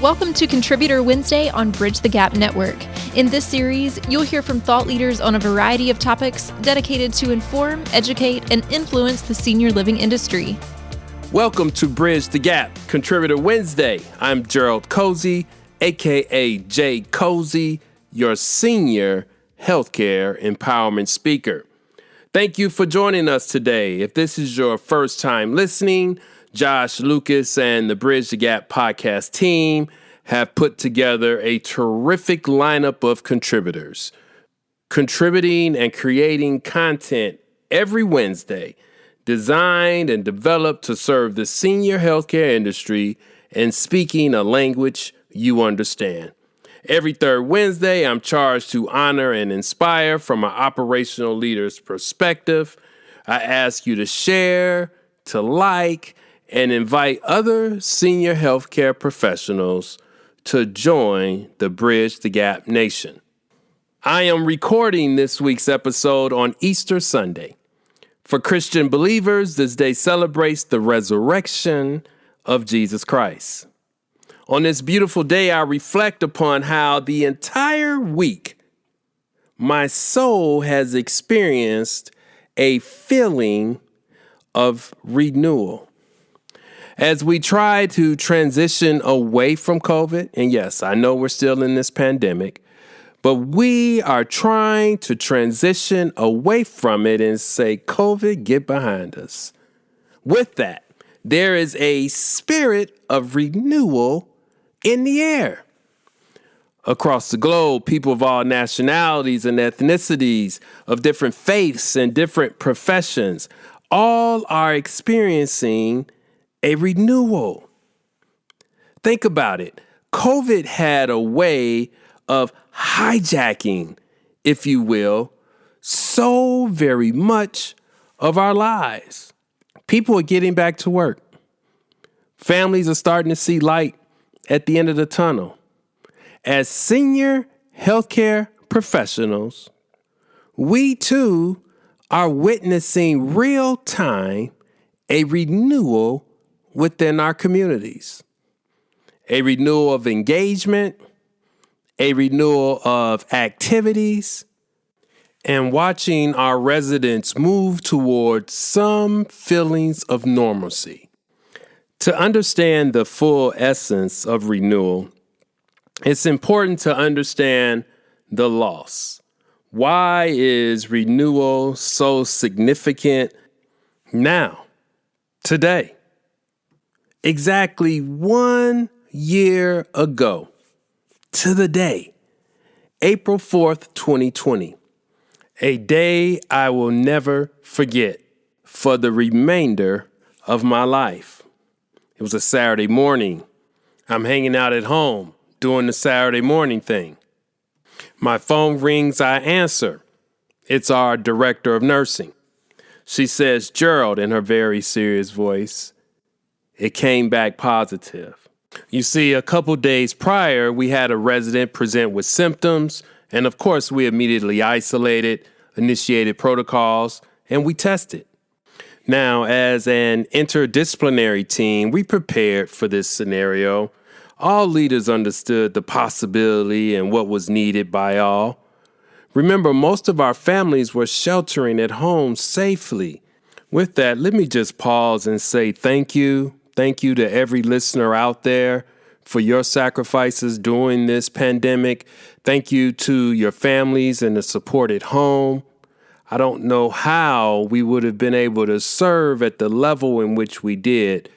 Welcome to Contributor Wednesday on Bridge the Gap Network. In this series, you'll hear from thought leaders on a variety of topics dedicated to inform, educate, and influence the senior living industry. Welcome to Bridge the Gap, Contributor Wednesday. I'm Jerald Cosey, aka J. Cosey, your senior healthcare empowerment speaker. Thank you for joining us today. If this is your first time listening, Josh Lucas and the Bridge the Gap podcast team have put together a terrific lineup of contributors, contributing and creating content every Wednesday, designed and developed to serve the senior healthcare industry and speaking a language you understand. Every third Wednesday, I'm charged to honor and inspire from an operational leader's perspective. I ask you to share, to like, and invite other senior healthcare professionals to join the Bridge the Gap Nation. I am recording this week's episode on Easter Sunday. For Christian believers, this day celebrates the resurrection of Jesus Christ. On this beautiful day, I reflect upon how the entire week my soul has experienced a feeling of renewal. As we try to transition away from COVID, and yes, I know we're still in this pandemic, but we are trying to transition away from it and say, COVID, get behind us. With that, there is a spirit of renewal in the air. Across the globe, people of all nationalities and ethnicities, of different faiths and different professions, all are experiencing a renewal. Think about it. COVID had a way of hijacking, if you will, so very much of our lives. People are getting back to work. Families are starting to see light at the end of the tunnel. As senior healthcare professionals, we too are witnessing real time a renewal within our communities, a renewal of engagement, a renewal of activities, and watching our residents move towards some feelings of normalcy. To understand the full essence of renewal, it's important to understand the loss. Why is renewal so significant now, today? Exactly 1 year ago, to the day, April 4th, 2020, a day I will never forget for the remainder of my life. It was a Saturday morning. I'm hanging out at home doing the Saturday morning thing. My phone rings, I answer. It's our director of nursing. She says, "Jerald," in her very serious voice. It came back positive. You see, a couple days prior, we had a resident present with symptoms, and of course, we immediately isolated, initiated protocols, and we tested. Now, as an interdisciplinary team, we prepared for this scenario. All leaders understood the possibility and what was needed by all. Remember, most of our families were sheltering at home safely. With that, let me just pause and say thank you. Thank you to every listener out there for your sacrifices during this pandemic. Thank you to your families and the support at home. I don't know how we would have been able to serve at the level in which we did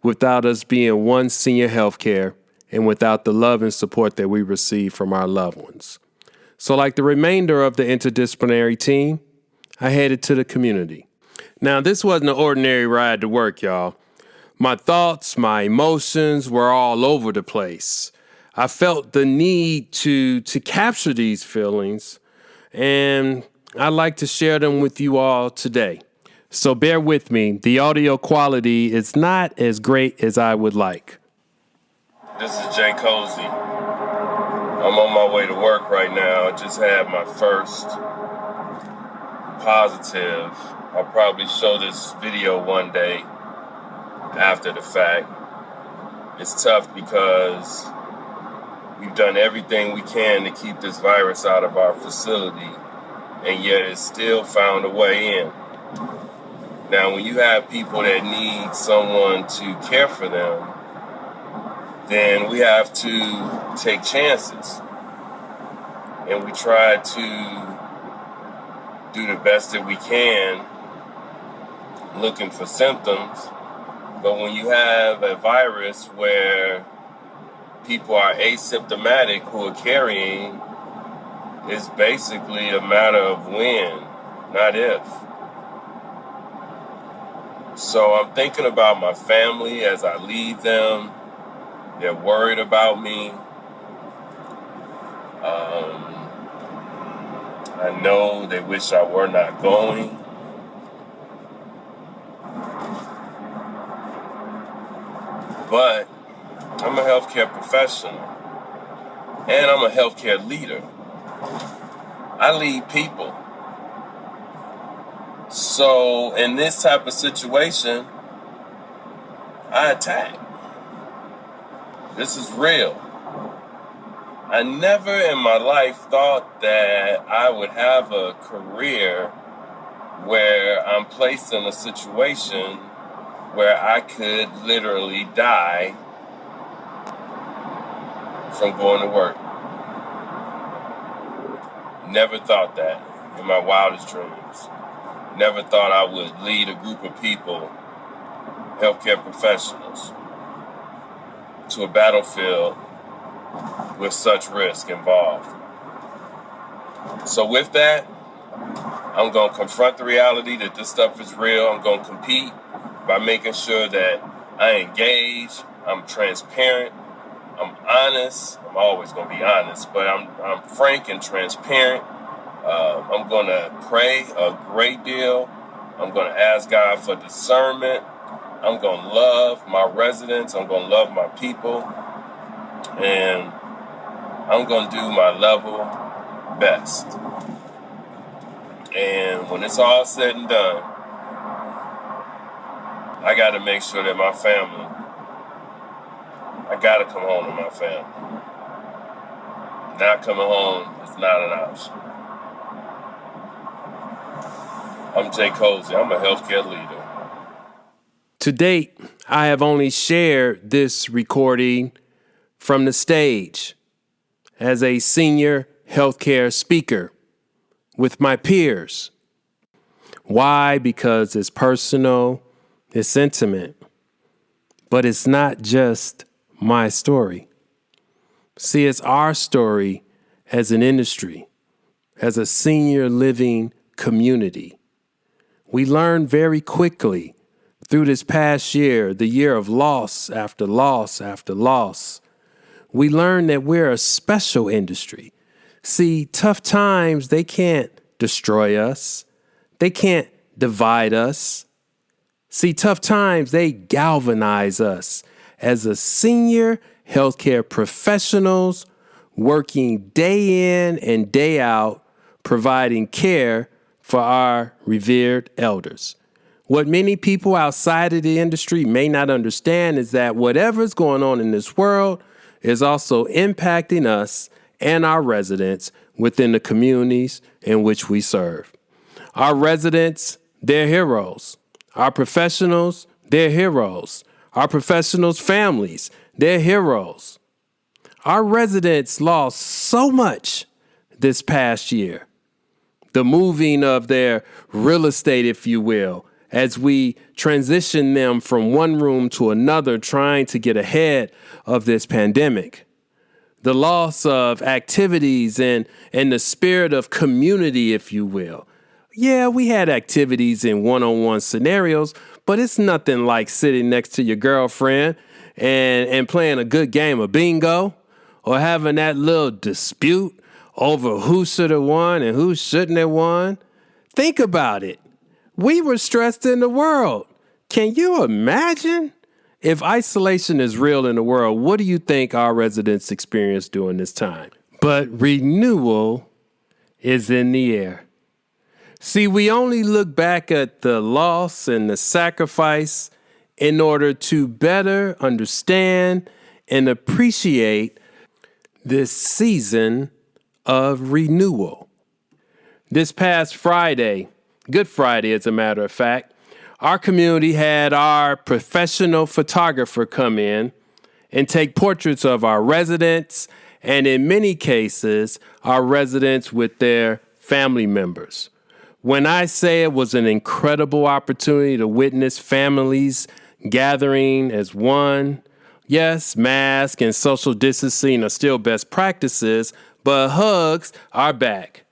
without us being one senior healthcare and without the love and support that we received from our loved ones. So like the remainder of the interdisciplinary team, I headed to the community. Now, this wasn't an ordinary ride to work, y'all. My thoughts, my emotions were all over the place. I felt the need to capture these feelings, and I'd like to share them with you all today. So bear with me. The audio quality is not as great as I would like. This is J. Cosey. I'm on my way to work right now. I just had my first positive. I'll probably show this video one day after the fact. it's tough because we've done everything we can to keep this virus out of our facility, and yet it's still found a way in. Now, when you have people that need someone to care for them, then we have to take chances. And we try to do the best that we can looking for symptoms. But when you have a virus where people are asymptomatic who are carrying, it's basically a matter of when, not if. So I'm thinking about my family as I leave them. They're worried about me. I know they wish I were not going. But I'm a healthcare professional, and I'm a healthcare leader. I lead people. So in this type of situation, I attack. This is real. I never in my life thought that I would have a career where I'm placed in a situation where I could literally die from going to work. Never thought that in my wildest dreams. Never thought I would lead a group of people, healthcare professionals, to a battlefield with such risk involved. So with that, I'm going to confront the reality that this stuff is real. I'm going to compete by making sure that I engage, I'm transparent, I'm honest. I'm always going to be honest, but I'm frank and transparent. I'm going to pray a great deal. I'm going to ask God for discernment. I'm going to love my residents. I'm going to love my people. And I'm going to do my level best. And when it's all said and done, I got to make sure that my family, I got to come home to my family. Not coming home is not an option. I'm Jay Cosey. I'm a healthcare leader. To date, I have only shared this recording from the stage as a senior healthcare speaker with my peers. Why? Because it's personal, it's intimate, but it's not just my story. See, it's our story as an industry, as a senior living community. We learned very quickly through this past year, the year of loss after loss after loss. We learned that we're a special industry. See, tough times, they can't destroy us. They can't divide us. See, tough times, they galvanize us as a senior healthcare professionals working day in and day out, providing care for our revered elders. What many people outside of the industry may not understand is that whatever's going on in this world is also impacting us and our residents within the communities in which we serve. Our residents, they're heroes. Our professionals, they're heroes. Our professionals' families, they're heroes. Our residents lost so much this past year. The moving of their real estate, if you will, as we transition them from one room to another, trying to get ahead of this pandemic. The loss of activities and the spirit of community, if you will. Yeah, we had activities in one-on-one scenarios, but it's nothing like sitting next to your girlfriend and playing a good game of bingo or having that little dispute over who should have won and who shouldn't have won. Think about it. We were stressed in the world. Can you imagine? If isolation is real in the world, what do you think our residents experienced during this time? But renewal is in the air. See, we only look back at the loss and the sacrifice in order to better understand and appreciate this season of renewal. This past Friday, Good Friday as a matter of fact, our community had our professional photographer come in and take portraits of our residents and in many cases, our residents with their family members. When I say it was an incredible opportunity to witness families gathering as one, yes, mask and social distancing are still best practices, but hugs are back.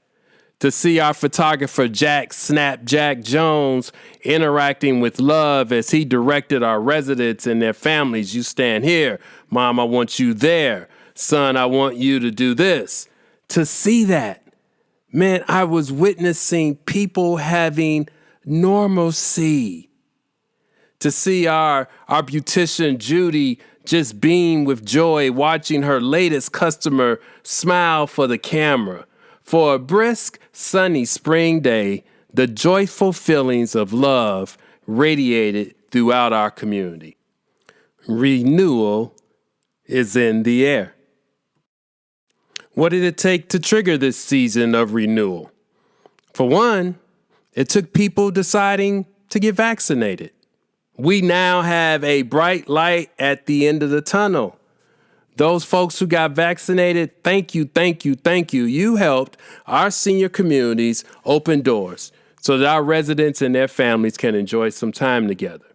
To see our photographer Jack Snapjack Jones interacting with love as he directed our residents and their families. You stand here. Mom, I want you there. Son, I want you to do this. To see that, man, I was witnessing people having normalcy. To see our beautician Judy just beam with joy watching her latest customer smile for the camera. For a brisk, sunny spring day, the joyful feelings of love radiated throughout our community. Renewal is in the air. What did it take to trigger this season of renewal? For one, it took people deciding to get vaccinated. We now have a bright light at the end of the tunnel. Those folks who got vaccinated, thank you, thank you, thank you. You helped our senior communities open doors so that our residents and their families can enjoy some time together.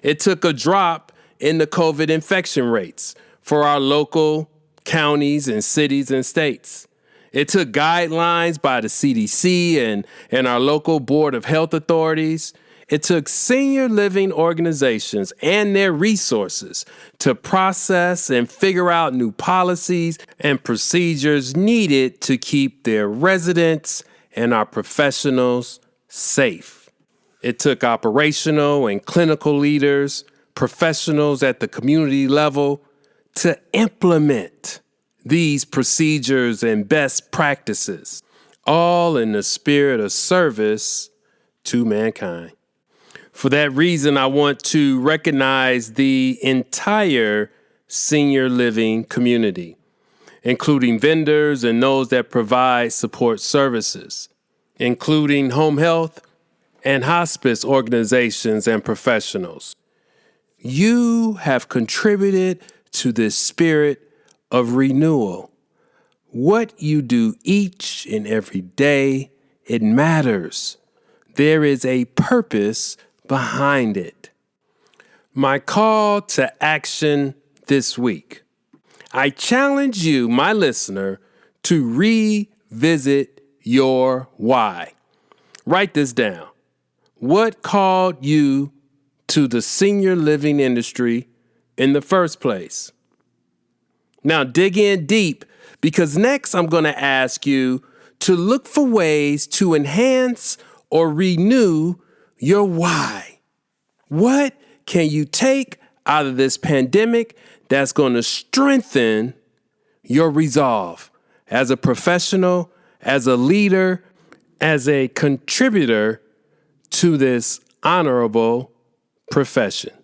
It took a drop in the COVID infection rates for our local counties and cities and states. It took guidelines by the CDC and our local board of health authorities. It took senior living organizations and their resources to process and figure out new policies and procedures needed to keep their residents and our professionals safe. It took operational and clinical leaders, professionals at the community level to implement these procedures and best practices, all in the spirit of service to mankind. For that reason, I want to recognize the entire senior living community, including vendors and those that provide support services, including home health and hospice organizations and professionals. You have contributed to this spirit of renewal. What you do each and every day, it matters. There is a purpose behind it. My call to action this week. I challenge you, my listener, to revisit your why. Write this down. What called you to the senior living industry in the first place? Now dig in deep, because next I'm going to ask you to look for ways to enhance or renew your why. What can you take out of this pandemic that's going to strengthen your resolve as a professional, as a leader, as a contributor to this honorable profession?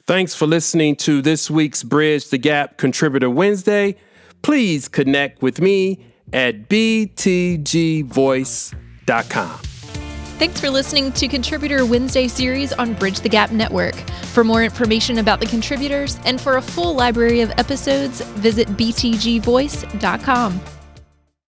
Thanks for listening to this week's Bridge the Gap Contributor Wednesday. Please connect with me at btgvoice.com. Thanks for listening to Contributor Wednesday series on Bridge the Gap Network. For more information about the contributors and for a full library of episodes, visit btgvoice.com.